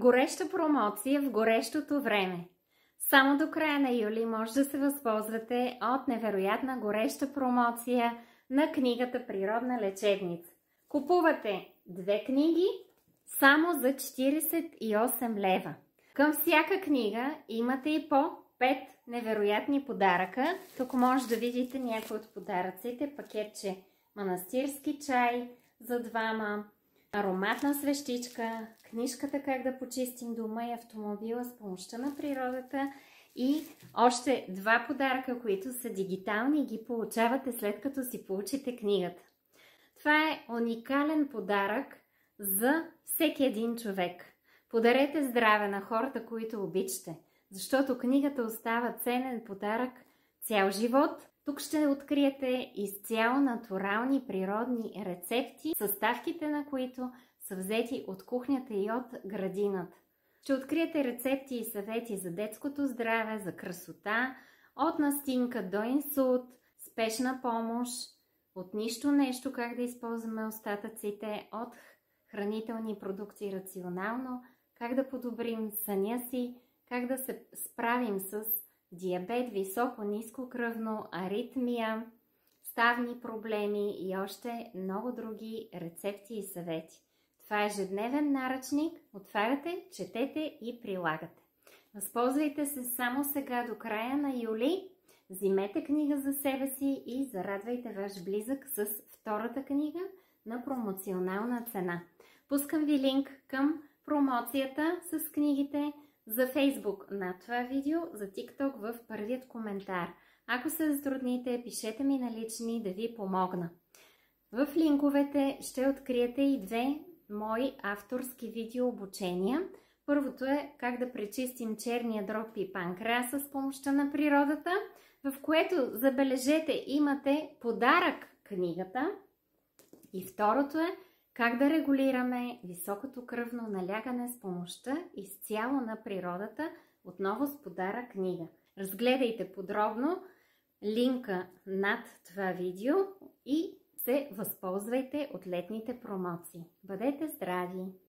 Гореща промоция в горещото време. Само до края на юли може да се възползвате от невероятна гореща промоция на книгата Природна лечебница. Купувате 2 книги само за 48 лева. Към всяка книга имате и по 5 невероятни подаръка. Тук може да видите някои от подаръците. Пакетче манастирски чай за двама, ароматна свещичка, книжката Как да почистим дома и автомобила с помощта на природата и още 2 подаръка, които са дигитални и ги получавате след като си получите книгата. Това е уникален подарък за всеки един човек. Подарете здраве на хората, които обичате, защото книгата остава ценен подарък цял живот. Тук ще откриете изцяло натурални природни рецепти, съставките на които са взети от кухнята и от градината. Ще откриете рецепти и съвети за детското здраве, за красота, от настинка до инсулт, спешна помощ, от нищо нещо как да използваме остатъците, от хранителни продукти рационално, как да подобрим съня си, как да се справим с диабет, високо-ниско кръвно, аритмия, ставни проблеми и още много други рецепти и съвети. Това е ежедневен наръчник. Отваряте, четете и прилагате. Възползвайте се само сега до края на юли. Вземете книга за себе си и зарадвайте ваш близък с втората книга на промоционална цена. Пускам ви линк към промоцията с книгите за Фейсбук над това видео, за TikTok в първият коментар. Ако се затрудните, пишете ми на лични да ви помогна. В линковете ще откриете и 2 мои авторски видео обучения. Първото е как да пречистим черния дроб и панкреаса с помощта на природата, в което, забележете, имате подарък книгата. И второто е как да регулираме високото кръвно налягане с помощта изцяло на природата, отново с подарък книга. Разгледайте подробно линка над това видео и се възползвайте от летните промоции. Бъдете здрави!